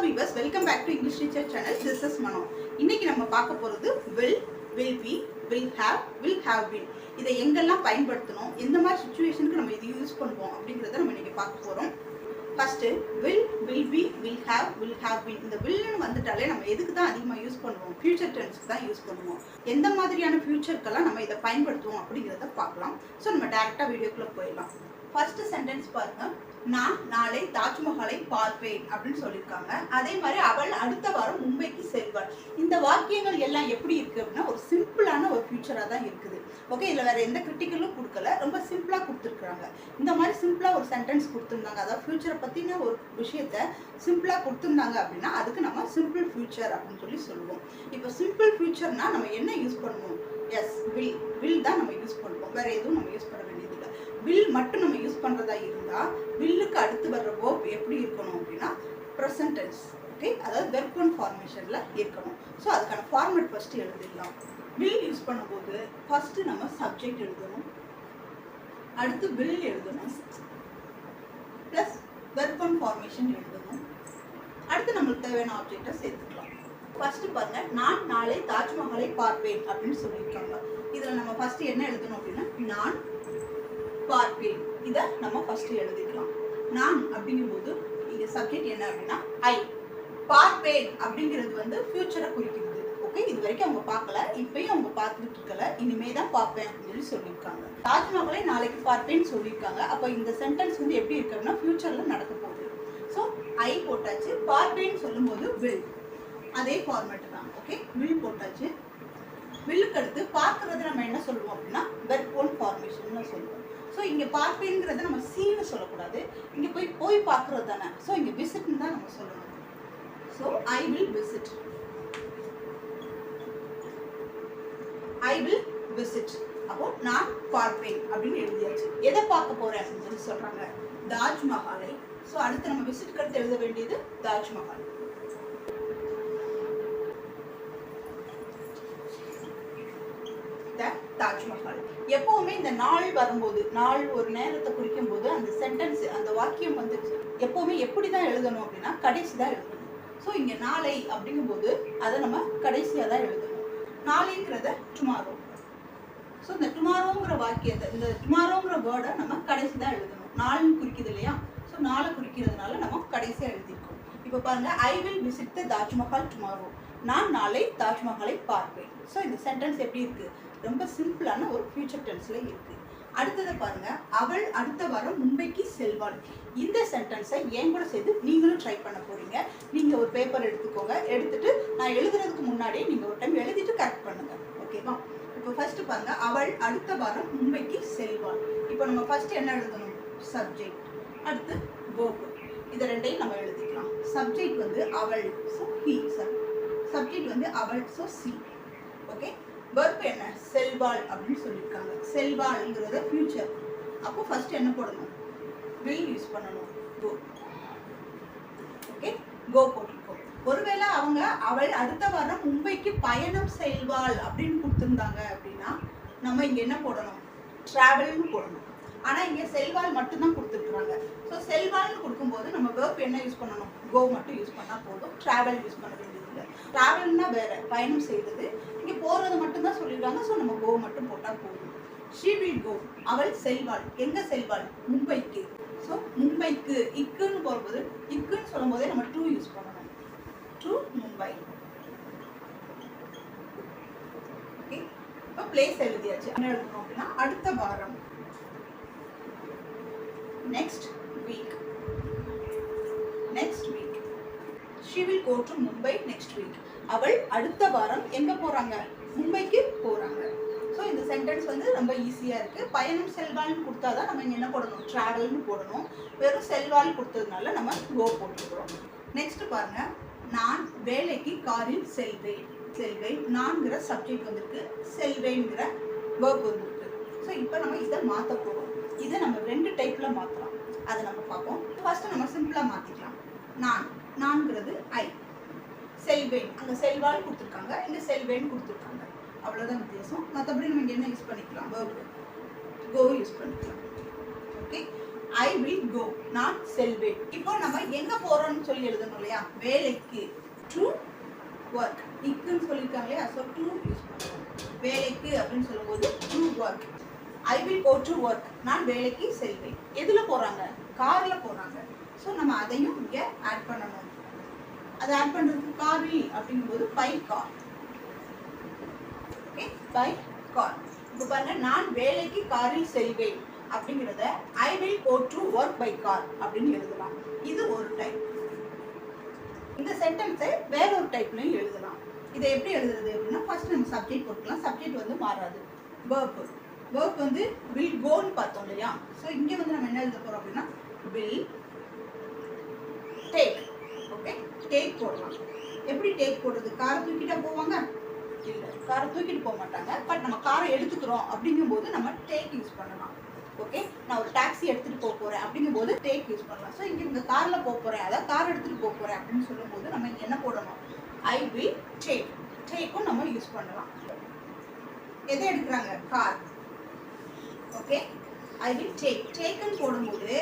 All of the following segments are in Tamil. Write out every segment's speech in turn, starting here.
viewers, welcome back to English Teacher channel. This is Mano. இன்னைக்கு நம்ம பார்க்க போறது will be, will have been. இதை எங்கெல்லாம் பயன்படுத்தணும், எந்த மாதிரி சிச்சுவேஷனுக்கு நம்ம இதை யூஸ் பண்ணுவோம் அப்படிங்கறத நம்ம இன்னைக்கு பார்க்க போறோம். First will be, will have been. இந்த will வந்துட்டாலே நம்ம எதுக்கு தான் அதிகமா யூஸ் பண்ணுவோம்? ஃபியூச்சர் டென்ஸ்க்கு தான் யூஸ் பண்ணுவோம். எந்த மாதிரியான ஃபியூச்சர்க்கெல்லாம் நம்ம இதை பயன்படுத்துவோம் அப்படிங்கறத பார்க்கலாம். சோ நம்ம டைரக்டா வீடியோக்குள்ள போயிடலாம். ஃபர்ஸ்ட் சென்டென்ஸ் பாருங்க. நான் நாளை தாஜ்மஹாலை பார்ப்பேன் அப்படின்னு சொல்லியிருக்காங்க. அதே மாதிரி அவள் அடுத்த வாரம் மும்பைக்கு செல்வாள். இந்த வாக்கியங்கள் எல்லாம் எப்படி இருக்கு அப்படின்னா ஒரு சிம்பிளான ஒரு ஃபியூச்சரா தான் இருக்குது. ஓகே, இதுல வேற எந்த கிரிட்டிக்கலும் கொடுக்கல, ரொம்ப சிம்பிளா கொடுத்துருக்காங்க. இந்த மாதிரி சிம்பிளா ஒரு சென்டென்ஸ் கொடுத்துருந்தாங்க, அதாவது ஃபியூச்சரை பத்தின ஒரு விஷயத்த சிம்பிளா கொடுத்துருந்தாங்க அப்படின்னா அதுக்கு நம்ம சிம்பிள் ஃபியூச்சர் அப்படின்னு சொல்லி சொல்லுவோம். இப்போ சிம்பிள் ஃபியூச்சர்னா நம்ம என்ன யூஸ் பண்ணுவோம்? எஸ், வில் தான் நம்ம யூஸ் பண்ணுவோம். வேற எதுவும் நம்ம யூஸ் பண்ண வேண்டியது இல்லை. வில் மட்டும் நம்ம யூஸ் பண்றதா இருந்தா வில்லுக்கு அடுத்து வர்ற verb எப்படி இருக்கணும் அப்படின்னா ப்ரெசன்ட் டென்ஸ். ஓகே, அதாவது வெர்ப் ஒன் ஃபார்மேஷன்ல இருக்கணும். ஸோ அதுக்கான ஃபார்மேட் ஃபர்ஸ்ட் எழுதிடலாம். வில் யூஸ் பண்ணும்போது ஃபர்ஸ்ட் நம்ம சப்ஜெக்ட் எழுதணும், அடுத்து வில் எழுதணும், பிளஸ் வெர்ப் ஒன் ஃபார்மேஷன் எழுதணும், அடுத்து நம்மளுக்கு தேவையான ஆப்ஜெக்டை சேர்த்துக்கலாம். ஃபர்ஸ்ட் பாருங்க, நான் நாளை தாஜ்மஹாலை பார்ப்பேன் அப்படின்னு சொல்லியிருக்காங்க. இதுல நம்ம ஃபர்ஸ்ட் என்ன எழுதணும் அப்படின்னா நான் பார்ப்பேன். இதை நம்ம ஃபர்ஸ்ட் எழுதிக்கலாம். நான் அப்படிங்கும்போது இங்க சப்ஜெக்ட் என்ன அப்படின்னா ஐ. பார்ப்பேன் அப்படிங்கிறது வந்து ஃபியூச்சரை குறிக்கிறது. ஓகே, இது வரைக்கும் அவங்க பார்க்கல, இப்பயும் அவங்க பார்த்துட்டு இருக்கல, இனிமே தான் பார்ப்பேன் அப்படின்னு சொல்லியிருக்காங்க. தாஜ்மஹாலை நாளைக்கு பார்ப்பேன்னு சொல்லியிருக்காங்க. அப்போ இந்த சென்டென்ஸ் வந்து எப்படி இருக்கு அப்படின்னா ஃபியூச்சர்ல நடக்க போகுது. ஸோ ஐ போட்டாச்சு. பார்ப்பேன்னு சொல்லும்போது வில், அதே ஃபார்மேட் தான். ஓகே, வில் போட்டாச்சு. வில்லுக்கு அடுத்து பார்க்கறது நம்ம என்ன சொல்லுவோம் அப்படின்னா வெர்ப் ஒன் ஃபார்மேஷன் சொல்லுவோம். ஸோ இங்கே பார்ப்பேங்கிறத நம்ம சீன்னு சொல்லக்கூடாது, இங்கே போய் பார்க்கறது தானே. ஸோ இங்கே விசிட்னு தான் நம்ம சொல்லணும். So I will visit, I will visit. அப்போ நான் பார்ப்பேன் அப்படின்னு எழுதியாச்சு. எதை பார்க்க போறேன் அப்படின்னு சொல்லி சொல்றாங்க? தாஜ்மஹாலை. ஸோ அடுத்து நம்ம விசிட் கருத்து எழுத வேண்டியது தாஜ்மஹால். தாஜ்மஹால். எப்பவுமே இந்த நாள் வரும்போது, நாள் ஒரு நேரத்தை குறிக்கும் போது அந்த சென்டென்ஸ், அந்த வாக்கியம் வந்து எப்பவுமே எப்படிதான் எழுதணும் அப்படின்னா கடைசி தான் எழுதணும். ஸோ இங்க நாளை அப்படிங்கும்போது அதை நம்ம கடைசியா தான் எழுதணும். நாளைங்கிறத டுமாரோ. ஸோ இந்த டுமாரோங்கிற வாக்கியத்தை, இந்த டுமாரோங்கிற வேர்டை நம்ம கடைசி தான் எழுதணும். நாள்னு குறிக்குது இல்லையா? ஸோ நாளை குறிக்கிறதுனால நம்ம கடைசியா எழுதியிருக்கோம். இப்போ பாருங்க, I will visit the Taj Mahal tomorrow. நான் நாளை தாஜ்மஹாலை பார்ப்பேன். ஸோ இந்த சென்டென்ஸ் எப்படி இருக்கு? ரொம்ப சிம்பிளான ஒரு ஃபியூச்சர் டென்ஸ்ல இருக்கு. அடுத்ததை பாருங்க, அவள் அடுத்த வாரம் மும்பைக்கு செல்வாள். இந்த சென்டென்ஸை என் கூட சேர்த்து நீங்களும் ட்ரை பண்ண போறீங்க. நீங்க ஒரு பேப்பர் எடுத்துக்கோங்க, எடுத்துட்டு நான் எழுதுறதுக்கு முன்னாடியே நீங்க ஒரு டைம் எழுதிட்டு கரெக்ட் பண்ணுங்க. ஓகேவா? இப்போ ஃபர்ஸ்ட் பாருங்க, அவள் அடுத்த வாரம் மும்பைக்கு செல்வாள். இப்போ நம்ம ஃபர்ஸ்ட் என்ன எழுதணும்? சப்ஜெக்ட், அடுத்து verb. இதை ரெண்டையும் நம்ம எழுதிக்கலாம். சப்ஜெக்ட் வந்து அவள், ஸோ he. சப்ஜெக்ட் வந்து அவள், ஸோ she. ஓகே, verb என்ன? செல்வாள் அப்படின்னு சொல்லியிருக்காங்க. செல்வாள்ங்கிறது ஃபியூச்சர். அப்போ ஃபர்ஸ்ட் என்ன போடணும்? will யூஸ் பண்ணணும். go. ஓகே, go போட்டுக்கோ. ஒருவேளை அவங்க அவள் அடுத்த வாரம் மும்பைக்கு பயணம் செல்வாள் அப்படின்னு கொடுத்துருந்தாங்க அப்படின்னா நம்ம இங்க என்ன போடணும்? டிராவல்னு போடணும். ஆனா இங்க செல்வாள் மட்டும்தான் கொடுத்துருக்காங்க. ஸோ செல்வாள்னு கொடுக்கும்போது நம்ம verb என்ன யூஸ் பண்ணணும்? go மட்டும் யூஸ் பண்ணா போதும். டிராவல் யூஸ் பண்ண வேண்டியது இல்லை. டிராவல்னா வேற, பயணம் செய்தது. இங்க போறது மட்டும் தான் சொல்லிருக்காங்க. ஸோ நம்ம go மட்டும் போட்டா போதும். she will go. அவள் செல்வாள். எங்க செல்வாள்? மும்பைக்கு. ஸோ மும்பைக்கு இக்குன்னு போகும்போது, இக்குன்னு சொல்லும் போதே நம்ம to யூஸ் பண்ணணும். to மும்பை. ஓகே, இப்போ பிளேஸ் எழுதியாச்சு. என்ன எழுதணும் அப்படின்னா அடுத்த வாரம், next week. Next week. she will go to Mumbai next week. அவள் அடுத்த வாரம் எங்க போறாங்க? மும்பைக்கு போறாங்க. ஸோ இந்த சென்டென்ஸ் வந்து ரொம்ப ஈஸியா இருக்கு. பயணம் செல்வாள்னு கொடுத்தாதான் நம்ம இங்க என்ன போடணும்? டிராவல்னு போடணும். வெறும் செல்வாள் கொடுத்ததுனால நம்ம go போட்டுக்கிறோம். நெக்ஸ்ட் பாருங்க, நான் வேலைக்கு காரில் செல்வேன். செல்வேன் நான்கிற சப்ஜெக்ட் வந்திருக்கு, செல்வேங்கிற verb வந்திருக்கு. ஸோ இப்போ நம்ம இதை மாற்ற போறோம். இதை நம்ம ரெண்டு டைப்ல மாற்றலாம். அதை நம்ம பார்ப்போம். ஃபர்ஸ்ட் நம்ம சிம்பிளா மாத்திக்கலாம். நான்ங்கிறது ஐ, செல்வேன் அங்க செல்வாள் கொடுத்துருக்காங்க, இங்க செல்வேன் கொடுத்துருக்காங்க. அவ்வளவுதான் வித்தியாசம். மற்றபடி நம்ம இங்க என்ன யூஸ் பண்ணிக்கலாம்? verb go யூஸ் பண்ணிக்கலாம். ஓகே, ஐ வில் கோ, நான் செல்வேன். இப்போ நம்ம எங்க போறோம்னு சொல்லி எழுதணும் இல்லையா, வேலைக்கு, டு ஒர்க். இக்குன்னு சொல்லியிருக்காங்க இல்லையா, ஸோ டு யூஸ் பண்ணுவோம். வேலைக்கு அப்படின்னு சொல்லும்போது to work. I will go to work, நான் வேலைக்கு செல்வேன். எதுல போறாங்க, கார்ல போறாங்க. ஸோ நம்ம அதையும் இங்க ஆட் பண்ணணும். அதை ஆட் பண்றதுக்கு காரில் அப்படிங்கும்போது by car. Okay, by car. இப்போ பாருங்க, நான் வேலைக்கு காரில் செல்வேன் அப்படிங்கிறத I will go to work by car அப்படின்னு எழுதலாம். இது ஒரு டைப். இந்த சென்டென்ஸை வேற ஒரு டைப்லையும் எழுதலாம். இதை எப்படி எழுதுறது அப்படின்னா, ஃபர்ஸ்ட் நம்ம சப்ஜெக்ட் போட்டுக்கலாம். சப்ஜெக்ட் வந்து மாறாது. வேர்ப், வேர்ப் வந்து வில் கோன்னு பார்த்தோம் இல்லையா. ஸோ இங்கே வந்து நம்ம என்ன எழுத போறோம் அப்படின்னா வில் டேக். ஓகே, டேக் போடலாம். எப்படி டேக் போடுறது, காரை தூக்கிட்டா போவாங்க, இல்லை காரை தூக்கிட்டு போக மாட்டாங்க. பட் நம்ம காரை எடுத்துக்கிறோம் அப்படிங்கும்போது நம்ம டேக் யூஸ் பண்ணலாம். ஓகே, நான் ஒரு டாக்ஸி எடுத்துட்டு போக போறேன் அப்படிங்கும்போது டேக் யூஸ் பண்ணலாம். ஸோ இங்க இந்த கார்ல போக போறேன், அதாவது கார் எடுத்துட்டு போக போறேன் அப்படின்னு சொல்லும்போது நம்ம இங்க என்ன போடணும், ஐ வில் டேக். டேக்கும் நம்ம யூஸ் பண்ணலாம். எதை எடுக்கிறாங்க, car. Okay, I will take. டேக்குன்னு போடும்போது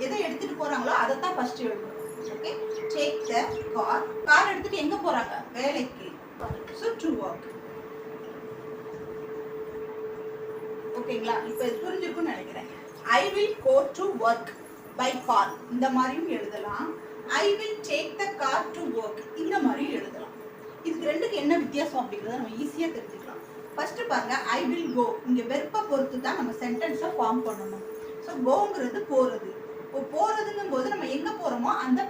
எதை எடுத்துட்டு போறாங்களோ அதை தான் ஃபர்ஸ்ட் எழுதணும். Okay, take the car. Car எடுத்துட்டு எங்க போறாங்க, வேலைக்கு. So to work. ஓகேங்களா, இப்போ இது புரிஞ்சிருக்கும்னு நினைக்கிறேன். I will go to work by car, இந்த மாதிரியும் எழுதலாம். I will take the car to work, இந்த மாதிரியும் எழுதலாம். இதுக்கு ரெண்டுக்கு என்ன வித்தியாசம் அப்படிங்கிறத நம்ம ஈஸியாக தெரிஞ்சுக்கலாம். ஃபர்ஸ்ட் பாருங்க, ஐ வில் கோ, இங்க வெர்பை பொறுத்து தான் நம்ம சென்டென்ஸை ஃபார்ம் பண்ணணும். ஸோ கோங்கிறது போறது. இப்போ போறதுங்கும் போது நம்ம எங்க போறோமோ அந்த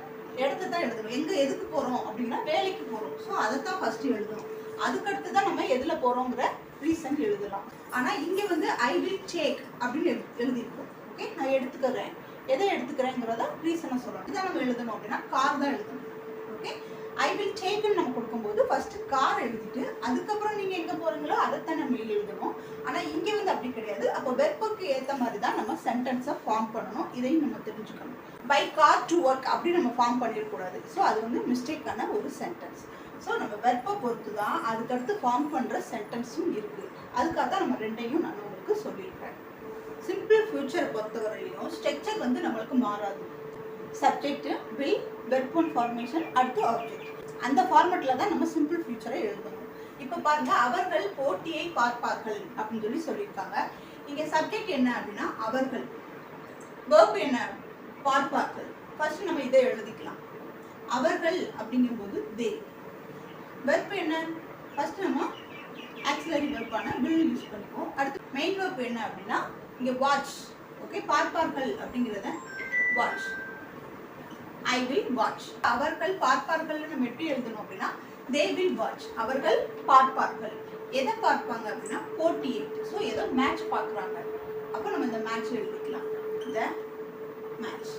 இடத்த தான் எழுதணும். எங்க எதுக்கு போறோம் அப்படின்னா வேலைக்கு போறோம். ஸோ அதை தான் ஃபர்ஸ்ட் எழுதணும். அதுக்கடுத்து தான் நம்ம எதுல போறோங்கிற ரீசன் எழுதலாம். ஆனா இங்க வந்து ஐ வில் டேக் அப்படின்னு எழுதியிருக்கோம். ஓகே, நான் எடுத்துக்கிறேன், எதை எடுத்துக்கிறேங்கிறத ரீசனை சொல்லணும். இதை நம்ம எழுதணும் அப்படின்னா கார் தான் எழுதணும். ஓகே, ஐ வில் டேக்னு நம்ம கொடுக்கும்போது ஃபர்ஸ்ட் கார் எழுதிட்டு அதுக்கப்புறம் நீங்க எங்க போறீங்களோ அதைத்தான் நம்ம எழுதணும். ஆனா இங்க வந்து அப்படி கிடையாது. அப்போ வெர்புக்கு ஏற்ற மாதிரி தான் நம்ம சென்டென்ஸை ஃபார்ம் பண்ணணும். இதையும் நம்ம தெரிஞ்சுக்கணும். பை கார் டு ஒர்க் அப்படி நம்ம ஃபார்ம் பண்ணிடக்கூடாது. ஸோ அது வந்து மிஸ்டேக்கான ஒரு சென்டென்ஸ். ஸோ நம்ம வெர்பை பொறுத்து தான் அதுக்கடுத்து ஃபார்ம் பண்ணுற சென்டென்ஸும் இருக்குது. அதுக்காக தான் நம்ம ரெண்டையும் நான் உங்களுக்கு சொல்லியிருக்கேன். சிம்பிள் ஃபியூச்சரை பொறுத்தவரையிலையும் ஸ்ட்ரக்சர் வந்து நம்மளுக்கு மாறாது. Subject, will, verb one formation, அடுத்து ஆப்ஜெக்ட். அந்த ஃபார்மேட்டில் தான் நம்ம சிம்பிள் ஃபியூச்சரை எழுதணும். இப்போ பாருங்க, அவர்கள் போட்டியை பார்ப்பார்கள் அப்படின்னு சொல்லியிருக்காங்க. இங்கே சப்ஜெக்ட் என்ன அப்படின்னா அவர்கள், வெர்ப் என்ன, பார்ப்பார்கள். ஃபர்ஸ்ட் நம்ம இதை எழுதிக்கலாம். அவர்கள் அப்படிங்கும்போது தே. வெர்ப் என்ன, ஃபர்ஸ்ட் நம்ம ஆக்சிலரி வெர்பான will யூஸ் பண்ணிப்போம். அடுத்து மெயின் வெர்ப் என்ன அப்படின்னா இங்க வாட்ச். ஓகே, பார்ப்பார்கள் அப்படிங்கறத வாட்ச். I will watch. அவர்கள் பார்ப்பார்கள் நம்ம எப்படி எழுதணும் அப்படின்னா they will watch. அவர்கள் பார்ப்பார்கள். எதை பார்ப்பாங்க அப்படின்னா போட்டியை. ஸோ ஏதோ மேட்ச் பார்க்குறாங்க. அப்போ நம்ம இந்த மேட்ச் எழுதிக்கலாம். the match.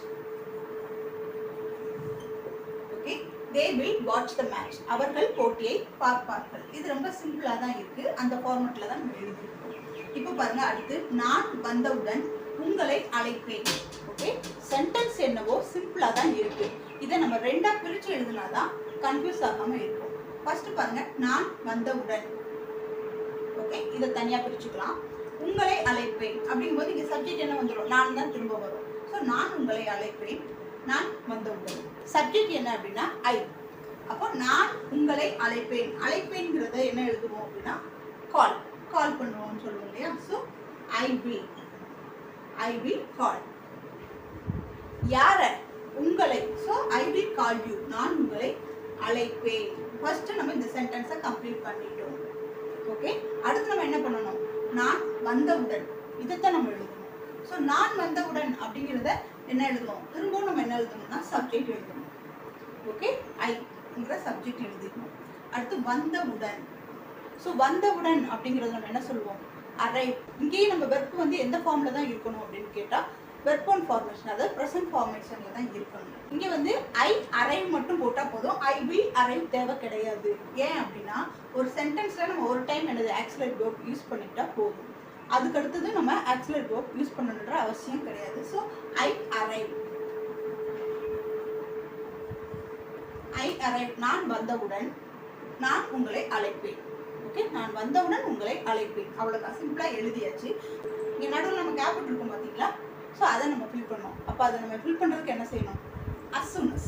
Okay, they will watch the match. அவர்கள் போட்டியை பார்ப்பார்கள். இது ரொம்ப சிம்பிளா தான் இருக்கு. அந்த ஃபார்மட்ல தான் நம்ம எழுதிருக்கோம். இப்போ பாருங்க, அடுத்து நான் வந்தவுடன் உங்களை அழைப்பேன். ஓகே, சென்டென்ஸ் என்னவோ சிம்பிளா தான் இருக்கு. இதை நம்ம ரெண்டா பிரிச்சு எழுதினாதான் கன்ஃபியூஸ் ஆகாம இருக்கும். ஃபர்ஸ்ட் பாருங்க, நான் வந்தவுடன். ஓகே, இதை தனியா பிரிச்சுக்கலாம். உங்களை அழைப்பேன் அப்படிங்கும்போது இங்க சப்ஜெக்ட் என்ன வந்துடும், நான் தான் திரும்ப வரும். ஸோ நான் உங்களை அழைப்பேன், நான் வந்தவுடன். சப்ஜெக்ட் என்ன அப்படின்னா ஐ. அப்போ நான் உங்களை அழைப்பேன். அழைப்பேன்ங்கிறத என்ன எழுதுவோம் அப்படின்னா கால். கால் பண்ணுவோம்னு சொல்லுவோம் இல்லையா. So I will call. யார, உங்களை. So I will call you. நான் உங்களை அழைப்பேன். ஃபர்ஸ்ட் நம்ம இந்த சென்டென்ஸை கம்ப்ளீட் பண்ணிட்டோம். ஓகே, அடுத்து நம்ம என்ன பண்ணணும், நான் வந்தவுடன். இதைத்தான் நம்ம எழுதணும். ஸோ நான் வந்தவுடன் அப்படிங்கிறத என்ன எழுதணும், திரும்பவும் நம்ம என்ன எழுதணும்னா சப்ஜெக்ட் எழுதணும். ஓகே, ஐங்கிற சப்ஜெக்ட் எழுதிக்கணும். அடுத்து வந்தவுடன். ஸோ வந்தவுடன் அப்படிங்கிறது நம்ம என்ன சொல்லுவோம், அரைவ். இங்கேயும் நம்ம வெர்ப் வந்து எந்த ஃபார்ம்ல தான் இருக்கணும் அப்படின்னு கேட்டா வெர்ப் ஒன் ஃபார்மேஷன், அதாவது ப்ரெசன்ட் ஃபார்மேஷன்ல தான் இருக்கணும். இங்க வந்து ஐ அரைவ் மட்டும் போட்டா போதும், ஐ வில் அரைவ் தேவை கிடையாது. ஏன் அப்படின்னா ஒரு சென்டென்ஸ்ல நம்ம ஒரு டைம் என்னது ஆக்சிலரி வெர்ப் யூஸ் பண்ணிட்டா போதும். அதுக்கு அடுத்தது நம்ம ஆக்சிலரி வெர்ப் யூஸ் பண்ணணுன்ற அவசியம் கிடையாது. So I arrive. நான் வந்தவுடன் நான் உங்களை அழைப்பேன். ஓகே, நான் வந்தவுடன் உங்களை அழைப்பேன். அவ்வளவுதான், சிம்பிளா எழுதியாச்சு. இங்க நடுவில் நம்ம கேப் இருக்கும் பாத்தீங்களா. ஸோ அதை நம்ம ஃபில் பண்ணோம். அப்போ அதை நம்ம ஃபில் பண்ணுறதுக்கு என்ன செய்யணும்? as soon as.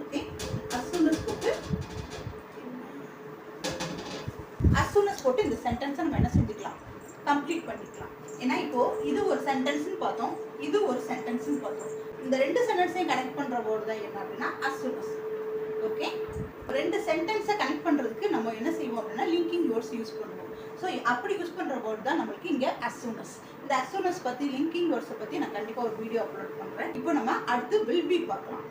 Okay, as soon as போட்டு as soon as போட்டு இந்த சென்டென்ஸை நம்ம என்ன செஞ்சுக்கலாம்? கம்ப்ளீட் பண்ணிக்கலாம். ஏன்னா இப்போ இது ஒரு சென்டென்ஸ்னு பார்த்தோம், இது ஒரு சென்டென்ஸ்னு பார்த்தோம். இந்த ரெண்டு சென்டென்ஸையும் கனெக்ட் பண்ணுற வேர்டு தான் என்ன அப்படின்னா as soon as. ஓகே, ரெண்டு சென்டென்ஸை கனெக்ட் பண்ணுறதுக்கு நம்ம என்ன செய்வோம் அப்படின்னா லிங்கிங் வேர்ட்ஸ் யூஸ் பண்ணுவோம். ஸோ அப்படி யூஸ் பண்ணுற வேர்டு தான் நம்மளுக்கு இங்கே as soon as. இந்த as soon as பற்றி லிங்கிங் வேர்ட்ஸை பற்றி நான் கண்டிப்பாக ஒரு வீடியோ அப்லோட் பண்ணுறேன். இப்போ நம்ம அடுத்து will be பார்க்கலாம்.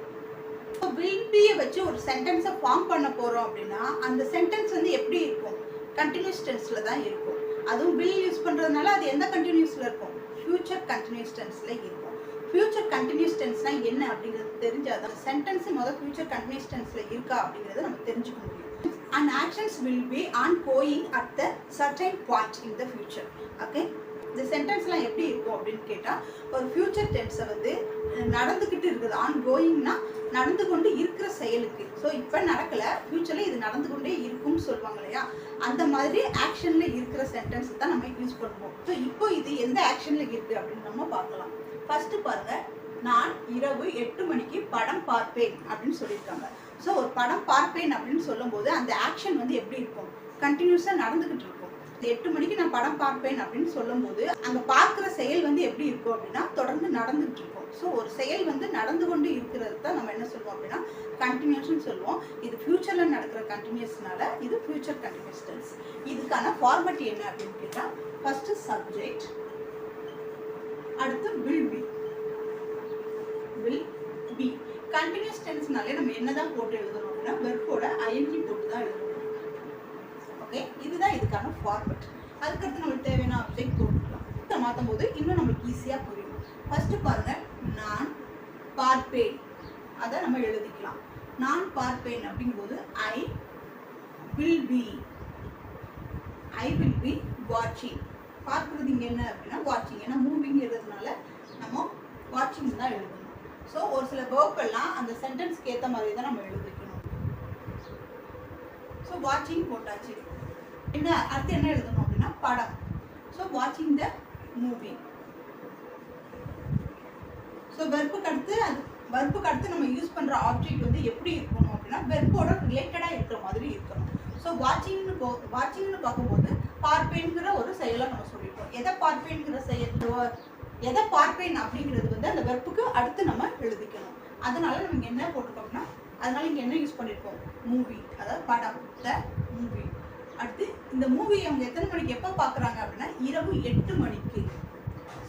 இப்போ will be-யை வச்சு ஒரு சென்டென்ஸை ஃபார்ம் பண்ண போகிறோம் அப்படின்னா அந்த சென்டென்ஸ் வந்து எப்படி இருக்கும்? கண்டினியூஸ் டென்ஸில் தான் இருக்கும். அதுவும் will யூஸ் பண்ணுறதுனால அது எந்த கண்டினியூஸில் இருக்கும்? ஃபியூச்சர் கண்டினியூஸ் டென்ஸில் இருக்கும். ஃபியூச்சர் கண்டினியூஸ் டென்ஸ்னா என்ன அப்படிங்கிறது தெரிஞ்சாதான் சென்டென்ஸ் முதல் ஃபியூச்சர் கண்டினியூஸ் டென்ஸில் இருக்கா அப்படிங்கிறத நம்ம தெரிஞ்சுக்க முடியும். And actions will be ongoing at the certain point in the future. Okay, இந்த சென்டென்ஸ்லாம் எப்படி இருக்கும் அப்படின்னு கேட்டால் ஒரு ஃபியூச்சர் டென்ஸை வந்து நடந்துக்கிட்டு இருக்குது. ஆன்கோயிங்னா நடந்து கொண்டு இருக்கிற செயலுக்கு. ஸோ இப்போ நடக்கலை, ஃபியூச்சரில் இது நடந்து கொண்டே இருக்கும்னு சொல்லுவாங்க இல்லையா, அந்த மாதிரி ஆக்ஷனில் இருக்கிற சென்டென்ஸ் தான் நம்ம யூஸ் பண்ணுவோம். ஸோ இப்போ இது எந்த ஆக்ஷனில் இருக்குது அப்படின்னு நம்ம பார்க்கலாம். ஃபர்ஸ்ட் பாருங்க, நான் இரவு 8 மணிக்கு படம் பார்ப்பேன் அப்படின்னு சொல்லியிருக்காங்க. ஸோ ஒரு படம் பார்ப்பேன் அப்படின்னு சொல்லும்போது அந்த ஆக்ஷன் வந்து எப்படி இருக்கும்? கண்டினியூஸாக நடந்துக்கிட்டு இருக்கும். 8 மணிக்கு நான் படம் பார்ப்பேன் அப்படின்னு சொல்லும்போது அங்கே பார்க்குற செயல் வந்து எப்படி இருக்கும் அப்படின்னா தொடர்ந்து நடந்துகிட்டு இருக்கும். ஸோ ஒரு செயல் வந்து நடந்து கொண்டு இருக்கிறது தான் நம்ம என்ன சொல்லுவோம் அப்படின்னா கண்டினியூஸ்ன்னு சொல்லுவோம். இது ஃபியூச்சரில் நடக்கிற கண்டினியூஸ்னால இது ஃபியூச்சர் கண்டினியூஸ் டென்ஸ். இதுக்கான ஃபார்மட் என்ன அப்படின்னு கேட்டால் ஃபர்ஸ்ட் சப்ஜெக்ட், அடுத்து will be. will be continuous டென்ஸ்னாலே நம்ம என்னதான் போட்டு எழுதணும் அப்படின்னா வெர்போட ing போட்டு தான் எழுதணும். ஓகே, இதுதான் இதுக்கான ஃபார்மட். அதுக்கடுத்து நம்மளுக்கு தேவையான ஆப்ஜெக்ட் போட்டுக்கலாம். இதை மாற்றும் போது இன்னும் நம்மளுக்கு ஈஸியாக புரியும். ஃபர்ஸ்ட் பாருங்க, நான் பார்ப்பேன், அதை நம்ம எழுதிக்கலாம். நான் பார்ப்பேன் அப்படிங்கும்போது I will be வாட்சிங். பார்க்குறது இங்கே என்ன அப்படின்னா வாட்சிங். ஏன்னா மூவிங்கிறதுனால நம்ம வாட்சிங் தான் எழுதணும். ஸோ ஒரு சில வேர்பெல்லாம் அந்த சென்டென்ஸ்க்கு ஏற்ற மாதிரி தான் நம்ம எழுதிக்கணும். ஸோ வாட்சிங் போட்டாச்சு. என்ன அடுத்து என்ன எழுதணும் அப்படின்னா படம். ஸோ வாட்சிங் த மூவி. ஸோ வெர்புக்கு அடுத்து நம்ம யூஸ் பண்ணுற ஆப்ஜெக்ட் வந்து எப்படி இருக்கணும் அப்படின்னா வெர்போட ரிலேட்டடாக இருக்கிற மாதிரி இருக்கணும். ஸோ வாட்சிங்னு பார்க்கும்போது பார்ப்பேன்கிற ஒரு செயலை நம்ம சொல்லிட்டோம். எதை பார்ப்பேன்கிற செயல், எதை பார்ப்பேன் அப்படிங்கிறது வந்து அந்த வெர்புக்கு அடுத்து நம்ம எழுதிக்கணும். அதனால நம்ம இங்கே என்ன போட்டிருக்கோம்னா அதனால இங்கே என்ன யூஸ் பண்ணியிருக்கோம்? மூவி, அதாவது படம், த மூவி. அடுத்து இந்த மூவி அவங்க எத்தனை மணிக்கு எப்போ பார்க்குறாங்க அப்படின்னா இரவு 8 மணிக்கு.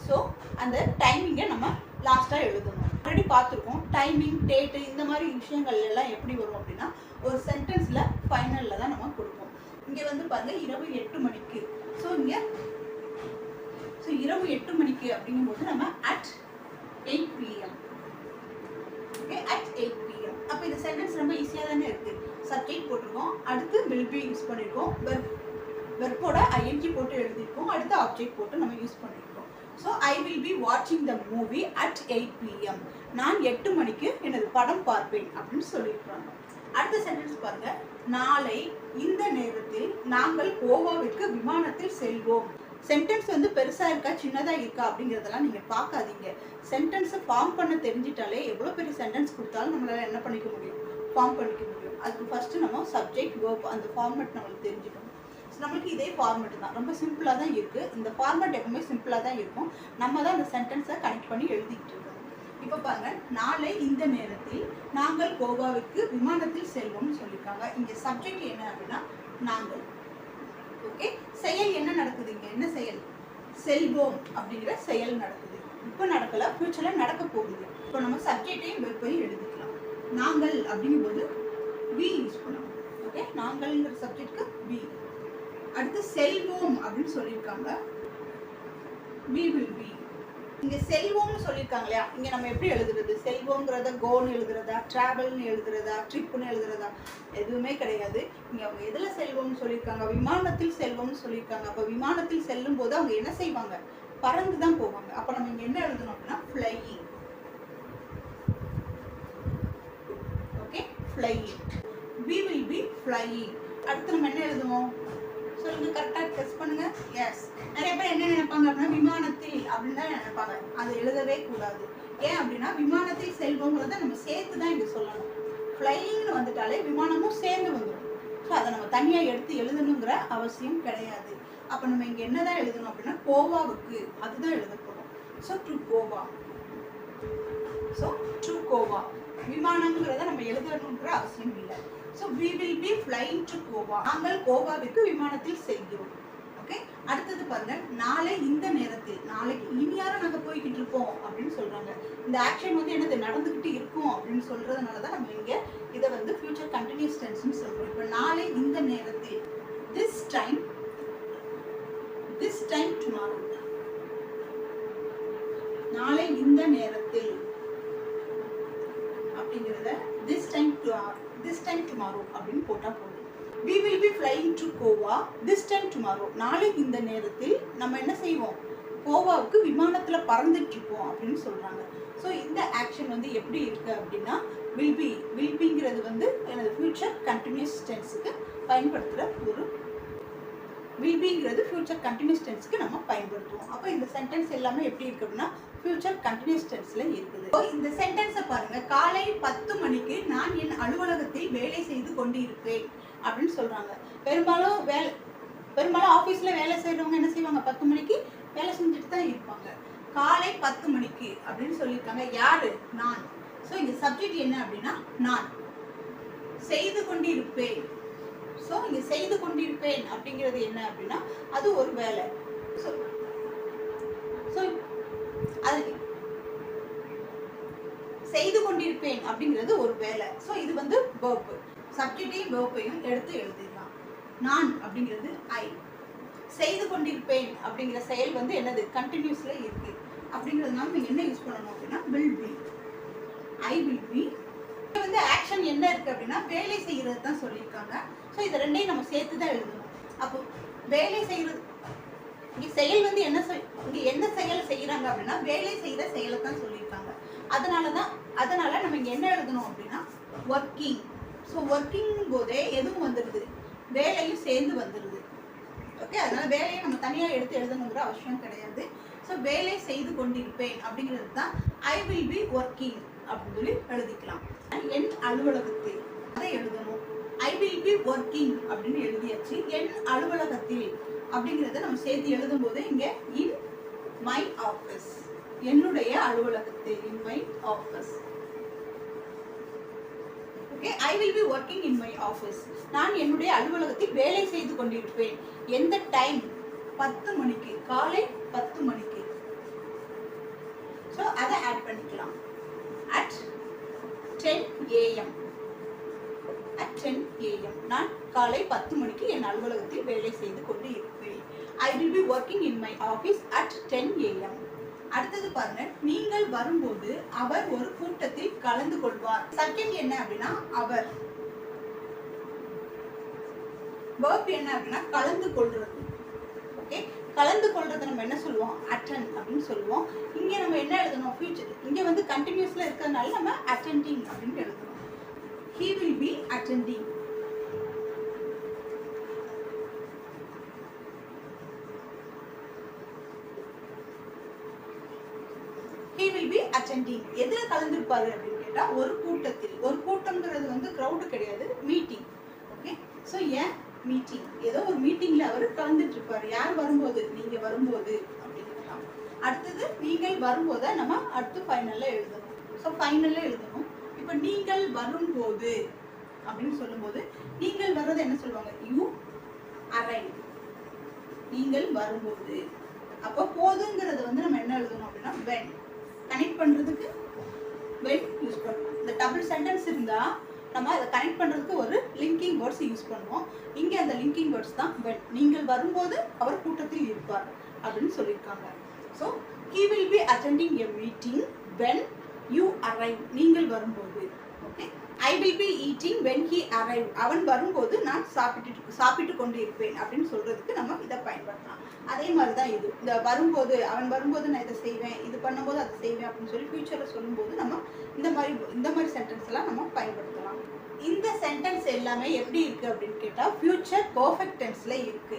ஸோ அந்த டைமிங்கை நம்ம லாஸ்ட்டாக எழுதணும். ஆல்ரெடி பார்த்துருக்கோம் டைமிங், டேட்டு இந்த மாதிரி விஷயங்கள் எல்லாம் எப்படி வரும் அப்படின்னா ஒரு சென்டென்ஸில் ஃபைனலில் தான் நம்ம கொடுப்போம். இங்கே வந்து பாருங்க இரவு 8 மணிக்கு. ஸோ இங்கே இரவு 8 மணிக்கு அப்படிங்கும்போது நம்ம at 8 PM. Okay, at 8 PM. அப்போ இந்த சென்டென்ஸ் ரொம்ப ஈஸியாக தானே இருக்குது. சப்ஜெக்ட் போட்டிருக்கோம், அடுத்து will be யூஸ் பண்ணியிருக்கோம், வெர்போட ing போட்டு எழுதியிருக்கோம், அடுத்து ஆப்ஜெக்ட் போட்டு நம்ம யூஸ் பண்ணியிருக்கோம். So I will be watching the movie at 8 PM. நான் 8 மணிக்கு எனது படம் பார்ப்பேன் அப்படின்னு சொல்லியிருக்காங்க. அடுத்த சென்டென்ஸ் பாருங்க, நாளை இந்த நேரத்தில் நாங்கள் கோவாவிற்கு விமானத்தில் செல்வோம். சென்டென்ஸ் வந்து பெருசாக இருக்கா சின்னதாக இருக்கா அப்படிங்கிறதெல்லாம் நீங்கள் பார்க்காதீங்க. சென்டென்ஸை ஃபார்ம் பண்ண தெரிஞ்சிட்டாலே எவ்வளோ பெரிய சென்டென்ஸ் கொடுத்தாலும் நம்மளால் என்ன பண்ணிக்க முடியும்? ஃபார்ம் பண்ணிக்க முடியும். அதுக்கு ஃபஸ்ட்டு நம்ம சப்ஜெக்ட், வேர்ப் அந்த ஃபார்மெட் நம்மளுக்கு தெரிஞ்சுக்கணும். ஸோ நம்மளுக்கு இதே ஃபார்மெட் தான், ரொம்ப சிம்பிளாக தான் இருக்குது. இந்த ஃபார்மெட் எப்பவுமே சிம்பிளாக தான் இருக்கும். நம்ம தான் அந்த சென்டென்ஸை கனெக்ட் பண்ணி எழுதிக்கிட்டு இருக்கோம். இப்போ பாருங்க, நாளை இந்த நேரத்தில் நாங்கள் கோவாவுக்கு விமானத்தில் செல்வோம்னு சொல்லியிருக்காங்க. இங்கே சப்ஜெக்ட் என்ன அப்படின்னா நாங்கள். ஓகே, செயல் என்ன நடக்குது? இங்கே என்ன செயல்? செல்வோம் அப்படிங்கிற செயல் நடக்குது. இப்போ நடக்கல, ஃபியூச்சரில் நடக்க போகுது. இப்போ நம்ம சப்ஜெக்டையும் வெர்பையும் எழுதிக்கலாம். நாங்கள் அப்படிங்கும்போது we யூஸ் பண்ணணும். ஓகே, நாங்கள்ங்கிற சப்ஜெக்ட்க்கு we. அடுத்து செல்வோம் அப்படின்னு சொல்லியிருக்காங்க, we will be. இங்கே செல்வோம்னு சொல்லியிருக்காங்க இல்லையா, இங்கே நம்ம எப்படி எழுதுறது? செல்வோங்கிறத கோன்னு எழுதுறதா, ட்ராவல்னு எழுதுறதா, ட்ரிப்புன்னு எழுதுறதா? எதுவுமே கிடையாது. இங்கே அவங்க எதில் செல்வோம்னு சொல்லியிருக்காங்க? விமானத்தில் செல்வோம்னு சொல்லியிருக்காங்க. அப்போ விமானத்தில் செல்லும் போது அவங்க என்ன செய்வாங்க? பறந்து தான் போவாங்க. அப்போ நம்ம இங்கே என்ன எழுதணும் அப்படின்னா flying. Okay, flying. we will be flying. அடுத்து நம்ம என்ன எழுதுவோம்? சொல்லுங்க, கரெக்டாக கெஸ் பண்ணுங்க. எஸ். நிறைய பேர் என்ன நினைப்பாங்க அப்படின்னா விமானத்தில் அப்படின்னு தான் நினைப்பாங்க. அதை எழுதவே கூடாது. ஏன் அப்படின்னா விமானத்தில் செல்வங்கிறத நம்ம சேர்த்து தான் இங்கே சொல்லணும். ஃப்ளையிங்னு வந்துட்டாலே விமானமும் சேர்ந்து வந்துடும். ஸோ அதை நம்ம தனியாக எடுத்து எழுதணுங்கிற அவசியம் கிடையாது. அப்போ நம்ம இங்கே என்னதான் எழுதணும் அப்படின்னா கோவாவுக்கு அதுதான் எழுத போகிறோம். So to Goa. So to Goa விமானம்ங்கிறத நம்ம எழுதணுங்கிற அவசியம் இல்லை. ஸோ we will be flying to Goa. நாங்கள் கோவாவிற்கு விமானத்தில் செல்கிறோம். ஓகே. அடுத்தது பாருங்க, நாளை இந்த நேரத்தில். நாளைக்கு இனியாரும் நாங்கள் போய்கிட்டு இருக்கோம் அப்படின்னு சொல்றாங்க. இந்த ஆக்ஷன் வந்து என்னது நடந்துகிட்டு இருக்கும் அப்படின்னு சொல்றதுனால தான் நம்ம இங்க இதை வந்து ஃபியூச்சர் கண்டினியூஸ் டென்ஸ்னு சொல்றோம். இப்போ நாளை இந்த நேரத்தில், this time tomorrow. நாளை இந்த நேரத்தில் அப்படிங்கிறத this time tomorrow அப்படின்னு போட்டா போதும். we will be flying to Goa this time tomorrow. நாளை இந்த நேரத்தில் நம்ம என்ன செய்வோம், கோவாவுக்கு விமானத்துல பறந்துட்டு இருக்கோம் அப்படின்னு சொல்றாங்க. ஸோ இந்த ஆக்ஷன் வந்து எப்படி இருக்கு அப்படின்னா will beங்கிறது வந்து எனது ஃபியூச்சர் கண்டினியூஸ் டென்ஸுக்கு பயன்படுத்துகிற ஒரு will beங்கிறது ஃபியூச்சர் கண்டினியூஸ் டென்ஸ்க்கு நம்ம பயன்படுத்துவோம். அப்போ இந்த சென்டென்ஸ் எல்லாமே எப்படி இருக்கு அப்படின்னா ஃபியூச்சர் கண்டினியூஸ் டென்ஸ்ல இருக்குது. இந்த சென்டென்ஸை பாருங்க, காலை 10 மணிக்கு நான் என் அலுவலகத்தில் வேலை செய்து கொண்டு இருப்பேன் அப்படின்னு சொல்றாங்க. பெரும்பாலும் ஆஃபீஸில் வேலை செய்கிறவங்க என்ன செய்வாங்க, 10 மணிக்கு வேலை செஞ்சுட்டு தான் இருப்பாங்க. காலை 10 மணிக்கு அப்படின்னு சொல்லியிருக்காங்க. யாரு, நான். ஸோ இங்க சப்ஜெக்ட் என்ன அப்படின்னா நான் செய்து கொண்டு இருப்பேன். ஸோ இங்க செய்து கொண்டிருப்பேன் அப்படிங்கிறது என்ன அப்படின்னா அது ஒரு வேலை. ஸோ அது செய்து கொண்டிருப்பேன் அப்படிங்கிறது ஒரு வேலை. ஸோ இது வந்து verb. சப்ஜெக்டையும் verb-ஐயும் எடுத்து எழுதிடலாம். நான் அப்படிங்கிறது ஐ. செய்து கொண்டிருப்பேன் அப்படிங்கிற செயல் வந்து என்னது கண்டினியூஸ்ல இருக்கு. அப்படிங்கிறதுனால நம்ம என்ன யூஸ் பண்ணணும் அப்படின்னா will be. I will be. வந்து ஆக்ஷன் என்ன இருக்கு அப்படின்னா வேலை செய்யறது தான் சொல்லியிருக்காங்க. ஸோ இதை ரெண்டையும் நம்ம சேர்த்து தான் எழுதணும். அப்போ வேலை செய்யறது இங்கே செயல் வந்து இங்கே என்ன செயல் செய்யறாங்க அப்படின்னா வேலை செய்யற செயலை தான் சொல்லியிருக்காங்க. அதனால நம்ம இங்க என்ன எழுதணும் அப்படின்னா ஒர்க்கிங். ஸோ ஒர்க்கிங் போதே எதுவும் வந்துடுது, வேலையும் சேர்ந்து வந்துடுது. ஓகே. அதனால வேலையை நம்ம தனியாக எடுத்து எழுதணுங்கிற அவசியம் கிடையாது. ஸோ வேலை செய்து கொண்டிருப்பேன் அப்படிங்கிறது தான் ஐ வில் பி ஒர்க்கிங் அப்படின்னு சொல்லி எழுதிக்கலாம். என் அலுவலகத்தில் அதை எழுதணும். ஐ வில் பி ஒர்க்கிங் அப்படின்னு எழுதியாச்சு. என் அலுவலகத்தில் அப்படிங்கிறத நம்ம சேர்த்து எழுதும் போது இங்க இன் மை ஆஃபீஸ், என்னுடைய அலுவலகத்தில், in my office. Okay. I will be working in my office. நான் என்னுடைய அலுவலகத்தில் வேலை செய்து கொண்டிருப்பேன். எந்த டைம், 10 மணிக்கு, காலை 10 மணிக்கு. ஸோ அதை ஆட் பண்ணிக்கலாம். at 10 AM. at 10 AM. நான் காலை 10 மணிக்கு என் அலுவலகத்தில் வேலை செய்து கொண்டு இருப்பேன். I will be working in my office at 10 AM. அடுத்தது பாருங்க, நீங்கள் வரும்போது அவர் ஒரு கூட்டத்தில் கலந்து கொள்வார். செகண்ட் என்ன அப்படின்னா அவர். verb என்ன அப்படின்னா கலந்து கொள்றது. ஓகே. கலந்து கொள்றது நம்ம என்ன சொல்லுவோம், அட்டெண்ட் அப்படின்னு சொல்லுவோம். இங்க நம்ம என்ன எழுதணும், ஃபியூச்சர். இங்க வந்து கண்டினியூஸ்ல இருக்கிறதுனால நம்ம அட்டெண்டிங் அப்படின்னு எழுதணும். he will be attending. he will be attending. எதுல கலந்துருப்பாரு அப்படின்னு கேட்டா ஒரு கூட்டத்தில். ஒரு கூட்டம்ங்கிறது வந்து கிரவுட் கிடையாது, மீட்டிங். ஓகே. ஸோ ஏன் மீட்டிங், ஏதோ ஒரு மீட்டிங்ல அவர் கலந்துட்டு இருப்பாரு. யார் வரும்போது, நீங்க வரும்போது அப்படிங்கலாம். அடுத்தது நீங்கள் வரும்போது நம்ம அடுத்து ஃபைனல்ல எழுதணும். ஸோ ஃபைனல்ல எழுதணும். இப்போ நீங்கள் வரும்போது அப்படின்னு சொல்லும்போது நீங்கள் வர்றது என்ன சொல்லுவாங்க, யூ அரைவ். நீங்கள் வரும்போது. அப்போ போதுங்கிறது வந்து நம்ம என்ன எழுதணும் அப்படின்னா when. கனெக்ட் பண்றதுக்கு when யூஸ் பண்ணணும். இந்த டபுள் சென்டென்ஸ் இருந்தா நம்ம அதை கனெக்ட் பண்றதுக்கு ஒரு லிங்கிங் வேர்ட்ஸ் யூஸ் பண்ணுவோம். இங்க அந்த லிங்கிங் வேர்ட்ஸ் தான் when. நீங்கள் வரும்போது அவர் கூட்டத்தில் இருப்பார் அப்படின்னு சொல்லியிருக்காங்க. So he will be attending a meeting when you arrive. நீங்கள் வரும்போது. Okay. I will be eating when he arrive. அவன் வரும்போது நான் சாப்பிட்டு கொண்டு இருப்பேன் அப்படின்னு சொல்றதுக்கு நம்ம இதை பயன்படுத்தலாம். அதே மாதிரி தான் இது. இந்த வரும்போது, அவன் வரும்போது நான் இதை செய்வேன், இது பண்ணும்போது அதை செய்வேன் அப்படின்னு சொல்லி ஃபியூச்சரை சொல்லும்போது நம்ம இந்த மாதிரி சென்டென்ஸ் எல்லாம் நம்ம பயன்படுத்தலாம். இந்த சென்டென்ஸ் எல்லாமே எப்படி இருக்கு அப்படின்னு கேட்டா ஃபியூச்சர் பெர்ஃபெக்ட் டென்ஸ்ல இருக்கு.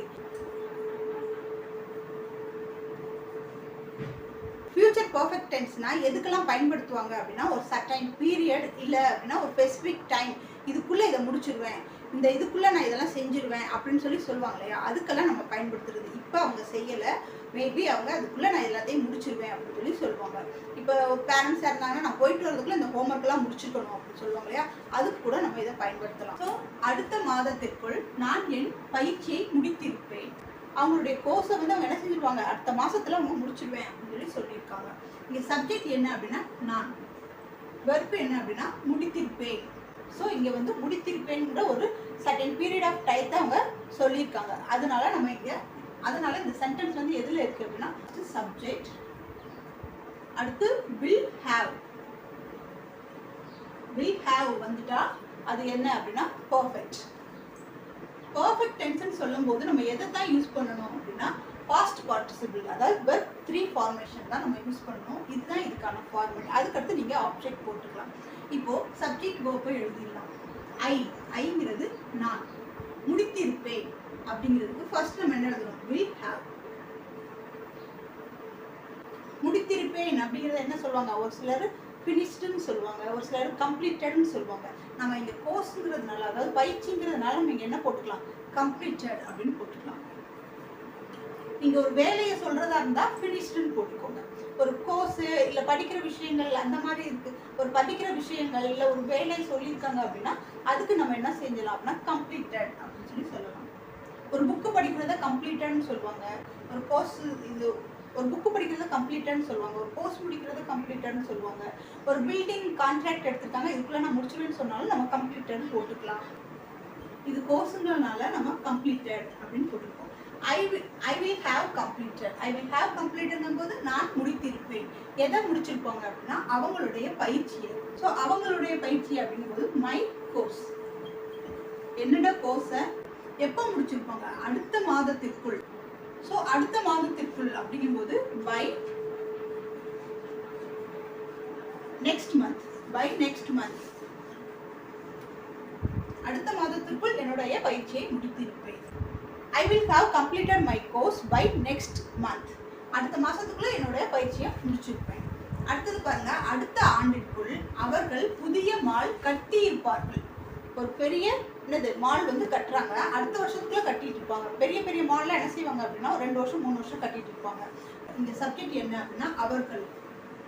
ஃபியூச்சர் பெர்ஃபெக்ட் டென்ஸ்னா எதுக்கெல்லாம் பயன்படுத்துவாங்க அப்படின்னா ஒரு சர்டைன் பீரியட் இல்லை அப்படின்னா ஒரு ஸ்பெசிஃபிக் டைம், இதுக்குள்ளே இதை முடிச்சிருவேன், இந்த இதுக்குள்ளே நான் இதெல்லாம் செஞ்சிருவேன் அப்படின்னு சொல்லுவாங்க இல்லையா, அதுக்கெல்லாம் நம்ம பயன்படுத்துறது. இப்போ அவங்க செய்யலை, மேபி அவங்க அதுக்குள்ளே நான் எல்லாத்தையும் முடிச்சிருவேன் அப்படின்னு சொல்லுவாங்க. இப்போ பேரண்ட்ஸாக இருந்தாங்கன்னா நான் போயிட்டு வரதுக்குள்ளே இந்த ஹோம்ஒர்க்லாம் முடிச்சிருக்கணும் அப்படின்னு சொல்லுவாங்க இல்லையா, அதுக்கு கூட நம்ம இதை பயன்படுத்தலாம். ஸோ அடுத்த மாதத்திற்குள் நான் என் பயிற்சியை முடித்திருப்பேன். அவங்களுடைய கோர்ஸை வந்து அவங்க என்ன செஞ்சிருவாங்க, அடுத்த மாசத்துல அவங்க முடிச்சிருவேன் அப்படின்னு சொல்லியிருக்காங்க. இங்க சப்ஜெக்ட் என்ன அப்படின்னா நான், வெர்ப் என்ன அப்படின்னா முடித்திருப்பேன். ஸோ இங்க வந்து முடித்திருப்பேங்கிற ஒரு சர்டன் பீரியட் ஆஃப் டைத்தை அவங்க சொல்லியிருக்காங்க. அதனால இந்த சென்டென்ஸ் வந்து எதுல இருக்கு அப்படின்னா சப்ஜெக்ட், அடுத்து வில் ஹேவ் வந்துட்டா அது என்ன அப்படின்னா பெர்ஃபெக்ட். பெர்ஃபெக்ட் டென்ஸ்னு சொல்லும்போது நம்ம எதை தான் யூஸ் பண்ணணும் அப்படின்னா பாஸ்ட் பார்ட்டிசிபிள், அதாவது வெர்ப் 3 ஃபார்மேஷன் தான் நம்ம யூஸ் பண்ணணும். இதுதான் இதுக்கான ஃபார்மேட். அதுக்கடுத்து நீங்க ஆப்ஜெக்ட் போட்டுக்கலாம். இப்போ சப்ஜெக்ட் வெர்பை எழுதிடலாம். ஐங்கிறது நான், முடித்திருப்பேன் அப்படிங்கிறதுக்கு ஃபர்ஸ்ட் நம்ம என்ன எழுதணும், வில் ஹேவ். முடித்திருப்பேன் அப்படிங்கிறத என்ன சொல்லுவாங்க, ஒரு சிலர் ஃபினிஷ்டுன்னு சொல்லுவாங்க, ஒரு சிலர் கம்ப்ளீட்டட்னு சொல்லுவாங்க. நம்ம இங்கே கோர்ஸுங்கிறதுனால, அதாவது பயிற்சிங்கிறதுனால நம்ம இங்கே என்ன போட்டுக்கலாம், கம்ப்ளீட்டட் அப்படின்னு போட்டுக்கலாம். நீங்கள் ஒரு வேலையை சொல்கிறதா இருந்தால் ஃபினிஷ்டுன்னு போட்டுக்கோங்க. ஒரு கோர்ஸு இல்லை படிக்கிற விஷயங்கள் அந்த மாதிரி இருக்குது, ஒரு படிக்கிற விஷயங்கள் இல்லை ஒரு வேலையை சொல்லியிருக்காங்க அப்படின்னா அதுக்கு நம்ம என்ன செஞ்சலாம் அப்படின்னா கம்ப்ளீட்டட் அப்படின்னு சொல்லலாம். ஒரு புக்கு படிக்கிறத கம்ப்ளீட்டட்னு சொல்லுவாங்க, ஒரு கோர்ஸ் இது ஒரு புக்கு படிக்கிறத கம்ப்ளீட்டட்னு சொல்லுவாங்க, ஒரு கோர்ஸ் முடிக்கிறத கம்ப்ளீட்டட்னு சொல்லுவாங்க. ஒரு பில்டிங் கான்ட்ராக்ட் எடுத்துருக்காங்க, இதுக்குள்ள நான் முடிச்சிருவேன்னு சொன்னாலும் நம்ம கம்ப்ளீட்டட்னு போட்டுக்கலாம். இது கோர்ஸுங்கிறதுனால நம்ம கம்ப்ளீட்டட் அப்படின்னு போட்டுருக்கோம். ஐ வில் ஹேவ் கம்ப்ளீட்டட்ங்கும் போது நான் முடித்திருப்பேன். எதை முடிச்சிருப்பாங்க அப்படின்னா அவங்களுடைய பயிற்சியை. ஸோ அவங்களுடைய பயிற்சி அப்படிங்கும்போது மை கோர்ஸ், என்னோட கோர்ஸை எப்போ முடிச்சிருப்பாங்க, அடுத்த மாதத்திற்குள். ஸோ அடுத்த மாதத்திற்குள் அப்படிங்கும்போது பை நெக்ஸ்ட் மந்த், அடுத்த மாதத்திற்குள் என்னுடைய பயிற்சியை முடித்திருப்பேன். I will have completed my course by next month. அடுத்த மாசத்துக்குள்ள என்னுடைய பயிற்சியை முடிச்சிருப்பேன். அடுத்தது பாருங்க, அடுத்த ஆண்டிற்குள் அவர்கள் புதிய மால் கட்டி இருப்பார்கள். ஒரு பெரிய மால் வந்து கட்டுறாங்க, அடுத்த வருஷத்துக்குள்ள கட்டிட்டு இருப்பாங்க. பெரிய பெரிய மால்ல என்ன செய்வாங்க அப்படின்னா 2 வருஷம் 3 வருஷம் கட்டிட்டு இருப்பாங்க. இந்த சப்ஜெக்ட் என்ன அப்படின்னா அவர்கள்,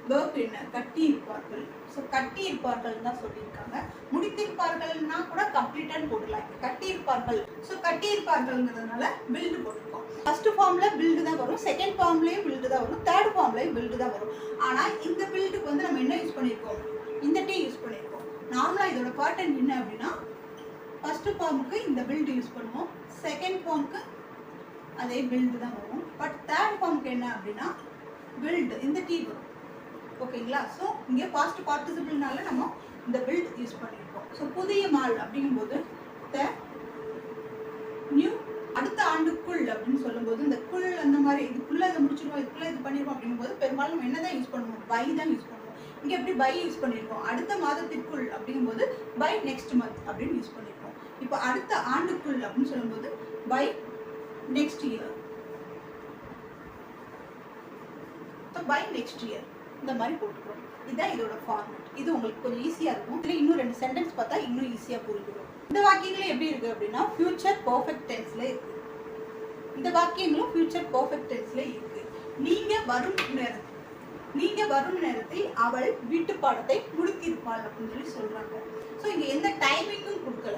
வெர்ப் என்ன, கட்டி இருப்பார்கள். ஸோ கட்டி இருப்பார்கள் தான் சொல்லியிருக்காங்க. முடித்திருப்பார்கள்னா கூட கம்ப்ளீட்டட் போடலாம். கட்டி இருப்பார்கள், ஸோ கட்டி இருப்பார்கள்ங்கிறதுனால பில்டு போட்டிருக்கோம். ஃபர்ஸ்ட் ஃபார்ம்ல பில்டு தான் வரும், செகண்ட் ஃபார்ம்லயும் பில்டு தான் வரும், தேர்ட் ஃபார்ம்லயும் பில்டு தான் வரும். ஆனால் இந்த பில்டுக்கு வந்து நம்ம என்ன யூஸ் பண்ணியிருக்கோம், இந்த டி யூஸ் பண்ணியிருக்கோம். நார்மலாக இதோட பேட்டர்ன் என்ன அப்படின்னா ஃபர்ஸ்ட் ஃபார்முக்கு இந்த பில்டு யூஸ் பண்ணுவோம், செகண்ட் ஃபார்முக்கு அதே பில்டு தான் வரும். பட் தேர்ட் ஃபார்முக்கு என்ன அப்படின்னா பில்டு இந்த டி வரும். ஓகேங்களா? ஸோ இங்கே பாஸ்ட் பார்ட்டிசிபிள்னால நம்ம இந்த பில்ட் யூஸ் பண்ணியிருக்கோம். ஸோ புதிய மால் அப்படிங்கும்போது த நியூ, அடுத்த ஆண்டுக்குள் அப்படின்னு சொல்லும்போது இந்த குள் அந்த மாதிரி இதுக்குள்ளே இதை முடிச்சிருவோம், இதுக்குள்ளே இது பண்ணிடுவோம் அப்படிங்கும்போது பெரும்பாலும் நம்ம என்ன தான் யூஸ் பண்ணுவோம், பை தான் யூஸ் பண்ணுவோம். இங்கே எப்படி பை யூஸ் பண்ணியிருக்கோம், அடுத்த மாதத்திற்குள் அப்படிங்கும்போது பை நெக்ஸ்ட் மந்த் அப்படின்னு யூஸ் பண்ணியிருக்கோம். இப்போ அடுத்த ஆண்டுக்குள் அப்படின்னு சொல்லும்போது by next year, by next year இந்த மாதிரி போட்டுக்கிறோம். இதுதான் இதோட ஃபார்மேட். இது உங்களுக்கு கொஞ்சம் ஈஸியாக இருக்கும். இதில் இன்னும் 2 சென்டென்ஸ் பார்த்தா இன்னும் ஈஸியாக புரிஞ்சிடும். இந்த வாக்கியங்களே எப்படி இருக்குது அப்படின்னா ஃபியூச்சர் பெர்ஃபெக்ட் டென்ஸில் இருக்குது. இந்த வாக்கியங்களும் ஃபியூச்சர் பெர்ஃபெக்ட் டென்ஸில் இருக்குது. நீங்கள் வரும் நேரத்தில் அவள் வீட்டு பாடத்தை முடித்திருப்பாள் அப்படின்னு சொல்கிறாங்க. ஸோ இங்கே எந்த டைமிங்கும் கொடுக்கல,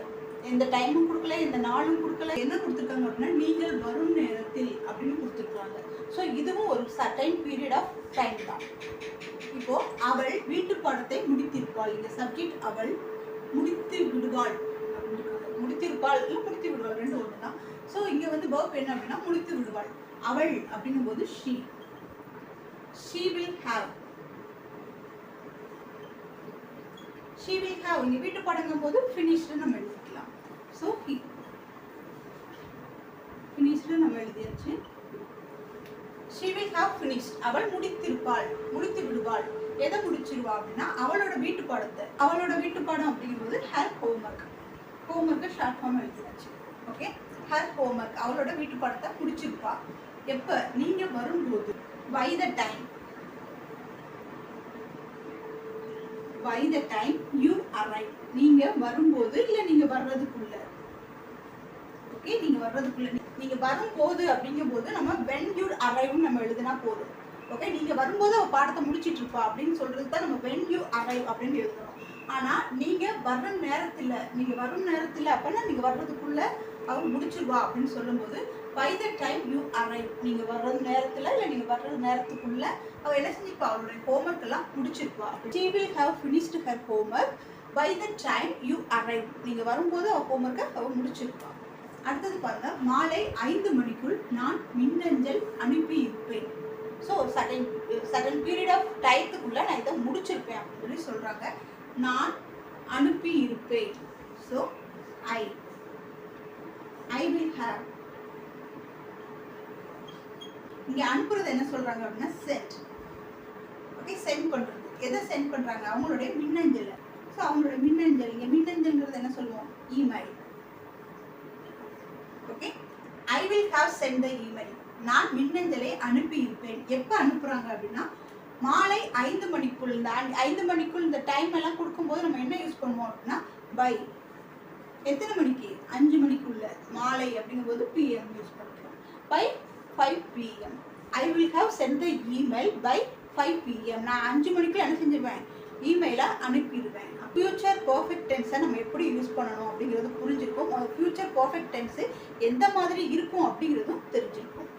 எந்த நாளும் கொடுக்கல. என்ன கொடுத்துருக்காங்க அப்படின்னா நீங்கள் வரும் நேரத்தில் அப்படின்னு கொடுத்துருக்காங்க. ஸோ இதுவும் ஒரு சர்டைன் பீரியட் ஆஃப் டைம் தான். இப்போ அவள் வீட்டு பாடத்தை முடித்திருப்பாள், இந்த சப்ஜெக்ட் அவள் முடித்து விடுவாள் அப்படின்னு முடித்திருப்பாள் இல்லை முடித்து விடுவாள் ரெண்டு ஒன்று தான். ஸோ இங்கே வந்து வெர்ப் என்ன அப்படின்னா முடித்து விடுவாள். அவள் அப்படிங்கும்போது she will have இங்கே வீட்டு பாடங்கும் போது ஃபினிஷ்டு நம்ம எழுதிக்கலாம். ஸோ ஃபினிஷ்டு நம்ம எழுதியாச்சு. she will have finished, அவள் முடித்து விடுவாள். எதை முடிச்சிருவா அப்படின்னா அவளோட வீட்டு பாடம் அப்படிங்கும்போது her homework. ஹோம்ஒர்க்கை ஷார்ட் ஃபார்ம் எழுதியாச்சு. ஓகே, ஹர் ஹோம்ஒர்க் அவளோட வீட்டு பாடத்தை முடிச்சிருப்பா. எப்போ? நீங்கள் வரும்போது. By the time, by the time you arrive, நீங்கள் வரும்போது இல்லை நீங்கள் வர்றதுக்குள்ள. ஓகே, நீங்கள் வர்றதுக்குள்ள. நீங்கள் வரும்போது அப்படிங்கும்போது நம்ம when you arrive நம்ம எழுதினா போதும். ஓகே, நீங்கள் வரும்போது அவள் பாடத்தை முடிச்சிட்டு இருப்பா அப்படின்னு சொல்கிறது தான் நம்ம when you arrive அப்படின்னு எழுதுறோம். ஆனால் நீங்கள் வர்ற நேரத்தில், நீங்கள் வரும் நேரத்தில் அப்படின்னா நீங்கள் வர்றதுக்குள்ள அவள் முடிச்சிருவா அப்படின்னு சொல்லும்போது by the time you arrive, நீங்கள் வர்றது நேரத்தில் இல்லை நீங்கள் வர்றது நேரத்துக்குள்ள அவள் என்ன செஞ்சிருப்பா? அவளுடைய ஹோம்ஒர்க் எல்லாம் முடிச்சிருப்பா. she will have finished her homework by the time you arrive, நீங்கள் வரும்போது அவள் ஹோம்ஒர்க்கை அவள் முடிச்சிருப்பா. அடுத்தது பாருங்க, மாலை 5 மணிக்குள் நான் மின்னஞ்சல் அனுப்பி இருப்பேன். ஸோ சடன் பீரியட் ஆஃப் டைத்துக்குள்ள நான் இதை முடிச்சிருப்பேன் அப்படின்னு சொல்லி சொல்றாங்க. நான் அனுப்பி இருப்பேன். So I will have. இங்க அனுப்புறது என்ன சொல்றாங்க அப்படின்னா சென்ட். ஓகே, சென்ட் பண்றது. எதை சென்ட் பண்றாங்க? அவங்களுடைய மின்னஞ்சல். ஸோ அவங்களுடைய மின்னஞ்சல், இங்க மின்னஞ்சல்ங்கிறது என்ன சொல்லுவோம்? Email. Okay, I will have sent the email. நான் மின்னஞ்சலை அனுப்பி இருப்பேன். எப்போ அனுப்புறாங்க அப்படின்னா மாலை 5 மணிக்குள். இந்த 5 மணிக்குள் இந்த டைம் எல்லாம் கொடுக்கும்போது நம்ம என்ன யூஸ் பண்ணுவோம் அப்படின்னா பை. எத்தனை மணிக்கு? 5 மணிக்குள்ள. மாலை அப்படிங்கும்போது பிஎம் யூஸ் பண்ணுறோம். By 5 PM. I will have sent the email by 5 PM. நான் 5 மணிக்குள்ள என்ன செஞ்சுருவேன்? இமெயிலை அனுப்பிடுவேன். ஃபியூச்சர் பர்ஃபெக்ட் டென்ஸை நம்ம எப்படி யூஸ் பண்ணணும் அப்படிங்கிறது புரிஞ்சிருக்கும். ஃபியூச்சர் பர்ஃபெக்ட் டென்ஸு எந்த மாதிரி இருக்கும் அப்படிங்கிறதும் தெரிஞ்சிருக்கும்.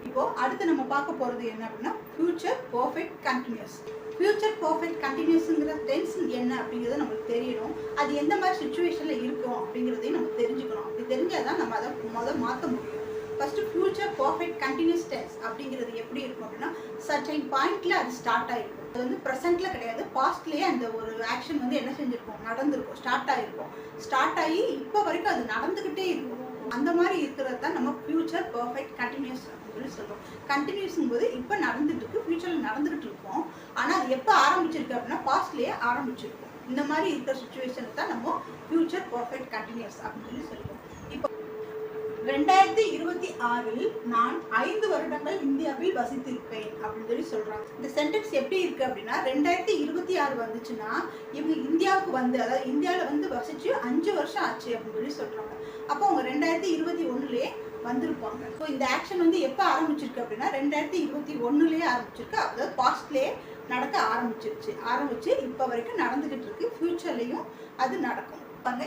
இப்போ அடுத்து நம்ம பார்க்க போகிறது என்ன அப்படின்னா future perfect continuous. Future perfect கண்டினியூஸுங்கிற டென்ஸ் என்ன அப்படிங்கிறது நம்மளுக்கு தெரியணும். அது எந்த மாதிரி சுச்சுவேஷனில் இருக்கும் அப்படிங்கிறதையும் நம்ம தெரிஞ்சுக்கணும். அப்படி தெரிஞ்சால் தான் நம்ம அதை மாற்ற முடியும். First future perfect continuous tense அப்படிங்கிறது எப்படி இருக்கும் அப்படின்னா சர்டைன் பாயிண்ட்ல அது ஸ்டார்ட் ஆகிருக்கும். அது வந்து ப்ரெசென்ட்ல கிடையாது, பாஸ்ட்லேயே அந்த ஒரு ஆக்ஷன் வந்து என்ன செஞ்சிருக்கும்? நடந்திருக்கும், ஸ்டார்ட் ஆகிருக்கும். ஸ்டார்ட் ஆகி இப்போ வரைக்கும் அது நடந்துக்கிட்டே இருக்கும். அந்த மாதிரி இருக்கிறது தான் நம்ம ஃபியூச்சர் பர்ஃபெக்ட் கண்டினியூஸ் அப்படின்னு சொல்லுவோம். கண்டினியூஸும் போது இப்போ நடந்துட்டு இருக்கு, ஃபியூச்சரில் நடந்துகிட்டு இருக்கும். ஆனால் அது எப்போ ஆரம்பிச்சிருக்கு அப்படின்னா பாஸ்ட்லேயே ஆரம்பிச்சிருக்கும். இந்த மாதிரி இருக்கிற சுச்சுவேஷனுக்கு தான் நம்ம ஃபியூச்சர் பர்ஃபெக்ட் கண்டினியூஸ் அப்படின்னு சொல்லுவோம். இப்போ 2026 நான் 5 வருடங்கள் இந்தியாவில் வசித்திருப்பேன் அப்படின்னு சொல்லி சொல்றாங்க. இந்த சென்டென்ஸ் எப்படி இருக்கு அப்படின்னா 2026 வந்துச்சுன்னா இவங்க இந்தியாவுக்கு வந்து, அதாவது இந்தியாவில் வந்து வசிச்சு 5 வருஷம் ஆச்சு அப்படின்னு சொல்லி சொல்றாங்க. அப்போ அவங்க 2021லயே வந்திருப்பாங்க. ஸோ இந்த ஆக்ஷன் வந்து எப்போ ஆரம்பிச்சிருக்கு அப்படின்னா 2021லயே ஆரம்பிச்சிருக்கு. அதாவது பாஸ்ட்லேயே நடக்க ஆரம்பிச்சு இப்போ வரைக்கும் நடந்துகிட்டு இருக்கு. ஃபியூச்சர்லையும் அது நடக்கும்.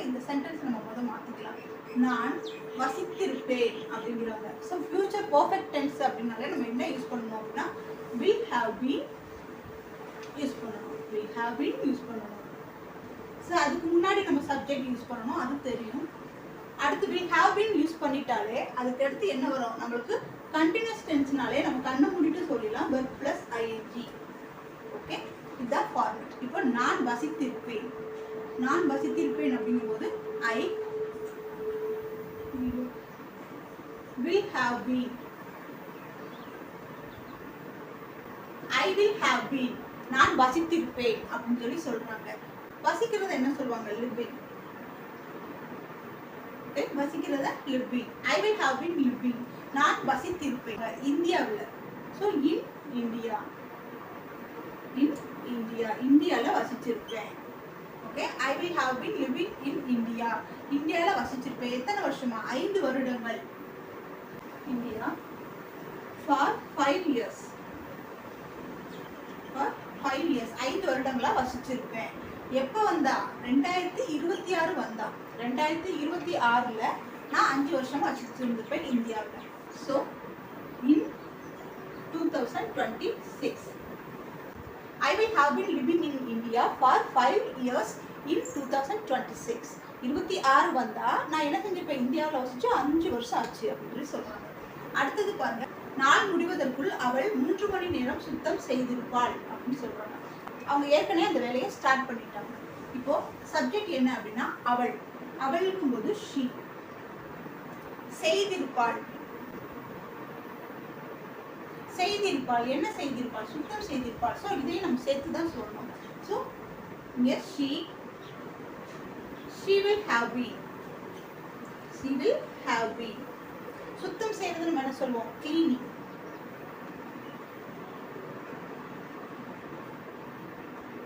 இந்த சென்டென்ஸ் நம்ம மாற்றிக்கலாம். நான் வசித்திருப்பேன் அப்படிங்கிறாங்க. ஸோ ஃபியூச்சர் பர்ஃபெக்ட் டென்ஸ் அப்படின்னாலே நம்ம என்ன யூஸ் பண்ணணும் அப்படின்னா will have been யூஸ் பண்ணணும். ஸோ அதுக்கு முன்னாடி நம்ம சப்ஜெக்ட் யூஸ் பண்ணணும், அது தெரியும். அடுத்து will have been யூஸ் பண்ணிட்டாலே அதுக்கு அடுத்து என்ன வரும்? நம்மளுக்கு கண்டினியூஸ் டென்ஸ்னாலே நம்ம கண்ணை மூடிட்டு சொல்லிடலாம் verb plus ing. ஓகே, இதுதான் ஃபார்மேட். இப்போ நான் வசித்திருப்பேன் அப்படிங்கும்போது ஐ will have been. I will have been. நான் வசித்திருப்பேன் அப்படின்னு சொல்லி சொல்றாங்க. வசிக்கிறது என்ன சொல்லுவாங்க? living. ஓகே, வசிக்கிறத living. I will have been living. நான் வசித்திருப்பேன் இந்தியாவில். ஸோ இந்தியாவில் வசிச்சிருப்பேன். ஓகே, I will have been living in India. இந்தியாவில் வசிச்சிருப்பேன். எத்தனை வருஷமா? 5 வருடங்கள். India for 5 years. 5 வருடங்களா வசிச்சிருப்பேன். எப்போ வந்தா? 2026 வந்தா. 2026ல நான் 5 வருஷமா வசிச்சிருந்திருப்பேன் இந்தியாவில். So in 2026 I will have been living in India for 5 years in 2026. 26 வந்தா நான் என்ன செஞ்சிருப்பேன்? இந்தியாவில் வசிச்சு 5 வருஷம் ஆச்சு அப்படின்னு சொல்றாங்க. அடுத்தது பாருங்க, நாள் முடிவதற்குள் அவள் 3 மணி நேரம் சுத்தம் செய்திருப்பாள் அப்படின்னு சொல்றாங்க. அவங்க ஏற்கனவே அந்த வேலையை ஸ்டார்ட் பண்ணிட்டாங்க. இப்போ சப்ஜெக்ட் என்ன அப்படின்னா அவளுக்கும் போது ஷீ. செய்திருப்பாள் என்ன செய்திருப்பாள்? சுத்தம் செய்திருப்பாள். ஸோ இதையும் நம்ம சேர்த்து தான் சொல்லணும். ஸோ இங்கே she will have been. she will have been. சுத்தம் செய்யறது நம்ம என்ன சொல்லுவோம்? cleaning.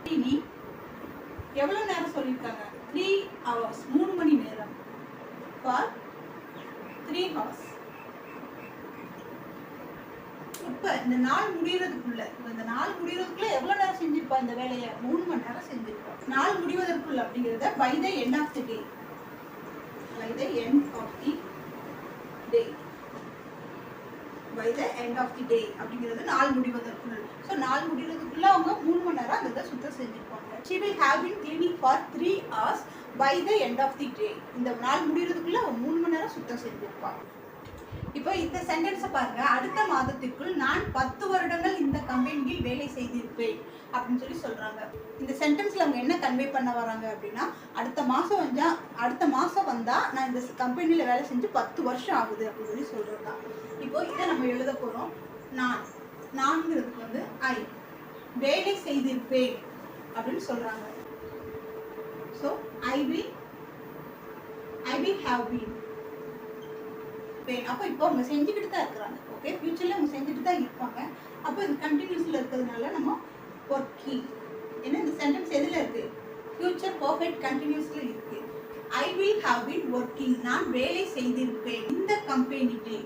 cleaning எவ்வளவு நேரம் சொல்லிருக்காங்க? 3 hours, 3 மணி நேரம். for 3 hours. இப்ப இந்த நாள் முடியறதுக்குள்ள எவ்வளவு நேரம் செஞ்சிருப்பா இந்த வேலையை? 3 மணி நேரம் செஞ்சிருப்பா. நாள் முடிவதற்குள்ள அப்படிங்கறத by the end of the day. by the end of the day. by the end of the day அப்படிங்கிறது நாள் முடிவதற்குள்ள. சோ நாள் முடிவதற்குள்ள அவங்க 3 மணி நேரம் அதை சுத்தம் செஞ்சிருப்பாங்க. she will have been cleaning for 3 hours by the end of the day. இந்த நாள் முடிவதற்குள்ள அவங்க 3 மணி நேரம் சுத்தம் செஞ்சிருப்பாங்க. இப்போ இந்த சென்டென்ஸை பாருங்க. அடுத்த மாதத்திற்குள் நான் 10 வருடங்கள் இந்த கம்பெனியில் வேலை செய்திருப்பேன் அப்படின்னு சொல்லி சொல்றாங்க. இந்த சென்டென்ஸ்ல அவங்க என்ன கன்வே பண்ண வராங்க அப்படின்னா, அடுத்த மாசம் வந்தா நான் இந்த கம்பெனில வேலை செஞ்சு 10 வருஷம் ஆகுது அப்படின்னு சொல்லி சொல்றதுதான். இப்போ இதை நம்ம எழுத போறோம். நான்ங்கிறதுக்கு வந்து ஐ வேலை செய்திருப்பேன் அப்படின்னு சொல்றாங்க. So I will have been. அப்போ இப்போ அவங்க செஞ்சுக்கிட்டு தான் இருக்கிறாங்க. ஓகே, ஃபியூச்சர்ல அவங்க செஞ்சுட்டு தான் இருப்பாங்க. அப்போ இது கண்டினியூஸ்ல இருக்கிறதுனால நம்ம ஒர்க்கிங். ஏன்னா இந்த சென்டென்ஸ் எதுல இருக்கு? ஃபியூச்சர் பர்ஃபெக்ட் கண்டினியூஸ்ல இருக்கு. I will have been working. நான் வேலை செய்திருப்பேன் இந்த கம்பெனியில்.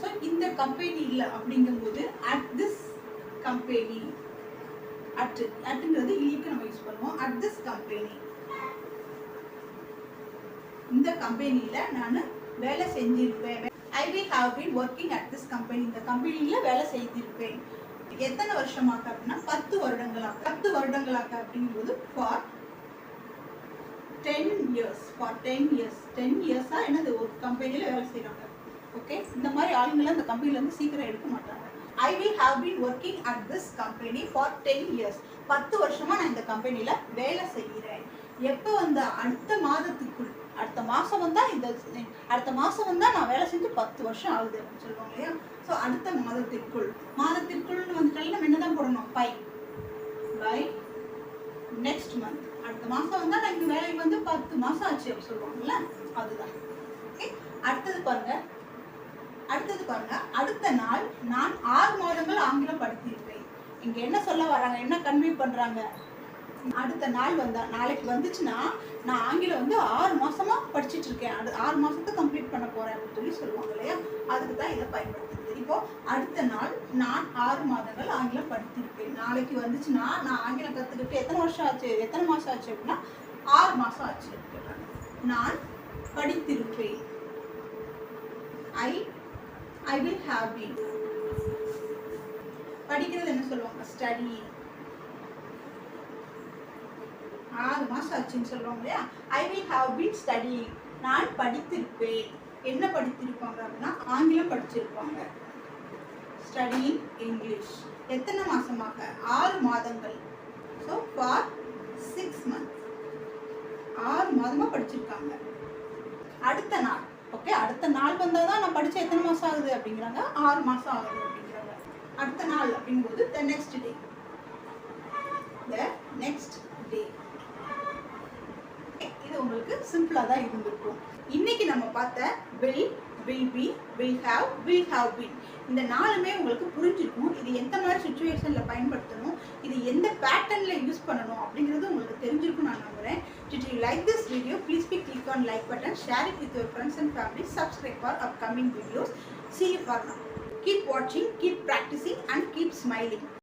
ஸோ இந்த கம்பெனியில் அப்படிங்கும்போது அட் திஸ் கம்பெனி. அட்டுங்கிறது இலிக்கு நம்ம யூஸ் பண்ணுவோம். At this company. இந்த கம்பெனியில நான் வேலை செஞ்சிருப்பேன். I will have been working at this company. இந்த கம்பெனியில வேலை செய்திருப்பேன். எத்தனை வருஷமாக அப்படின்னா 10 வருடங்களாக அப்படிங்கும்போது ஃபார் 10 years. For 10 years. 10 years-ஆ என்னது ஒரு கம்பெனியில வேலை செய்யறாங்க. ஓகே, இந்த மாதிரி ஆளுங்களை இந்த கம்பெனில இருந்து சீக்கிரம் எடுக்க மாட்டாங்க. ஐ will have been working at this company for 10 years. 10 வருஷமா நான் இந்த கம்பெனில வேலை செய்கிறேன். எப்போ வந்து அடுத்த மாதத்துக்குள், அடுத்த மாசம் வந்தா நான் வேலை செஞ்சு 10 வருஷம் ஆகுது அப்படின்னு சொல்லுவாங்க இல்லையா? ஸோ அடுத்த மாதத்திற்குள்னு வந்துட்டாலும் நம்ம என்னதான் போடணும்? By next month. அடுத்த மாசம் வந்தா நான் இங்க வேலைக்கு வந்து 10 மாசம் ஆச்சு அப்படின்னு சொல்லுவாங்கல்ல, அதுதான். ஓகே, அடுத்தது பாருங்க. அடுத்த நாள் நான் 6 மாதங்கள் ஆங்கிலம் படித்திருப்பேன். இங்க என்ன சொல்ல வராங்க? என்ன கன்வே பண்றாங்க? அடுத்த நாள் வந்தா, நாளைக்கு வந்துச்சுன்னா நான் ஆங்கிலம் வந்து 6 மாசமா படிச்சுட்டு இருக்கேன், 6 மாசத்தை கம்ப்ளீட் பண்ண போறேன் அப்படின்னு சொல்லி சொல்லுவாங்க இல்லையா? அதுக்கு தான் இதை பயன்படுத்துது. இப்போ அடுத்த நாள் நான் 6 மாதங்கள் ஆங்கிலம் படித்திருப்பேன். நாளைக்கு வந்துச்சுன்னா நான் ஆங்கிலம் கத்துக்கிட்டு எத்தனை மாசம் ஆச்சு அப்படின்னா 6 மாசம் ஆச்சு. நான் படித்திருப்பேன். I will have been. படிக்கிறது என்ன சொல்லுவாங்க? ஸ்டடி. 6 மாசம் ஆச்சுன்னு சொல்றோம் இல்லையா? I will have been study. நான் படித்திருப்பேன். என்ன படித்திருப்பாங்க அப்படின்னா ஆங்கிலம் படிச்சிருப்பாங்க. Studying English. எத்தனை மாசமாக? 6 மாதங்கள். So for 6 months. 6 மாதமா படிச்சிருக்காங்க. அடுத்த நாள். ஓகே, அடுத்த நாள் வந்தாதான் நான் படிச்ச எத்தனை மாசம் ஆகுது அப்படிங்கிறாங்க? 6 மாசம் ஆகுது அப்படிங்கிறாங்க. அடுத்த நாள் அப்படிங்கும்போது the next day. இது உங்களுக்கு சிம்பிளா தான் இருந்திருக்கும். இன்னைக்கு நம்ம பார்த்த will be, will have been. இந்த நாலுமே உங்களுக்கு புரிஞ்சிருக்கும். இது எந்த மாதிரி சிச்சுவேஷன்ல பயன்படுத்தணும், இது எந்த பேட்டர்ன்ல யூஸ் பண்ணணும் அப்படிங்கிறது உங்களுக்கு தெரிஞ்சிருக்கும் நான் நம்புறேன். Did you like this video? Please click on like button, share it with your friends and family, subscribe for upcoming videos. See you for now. Keep watching, keep practicing and keep smiling.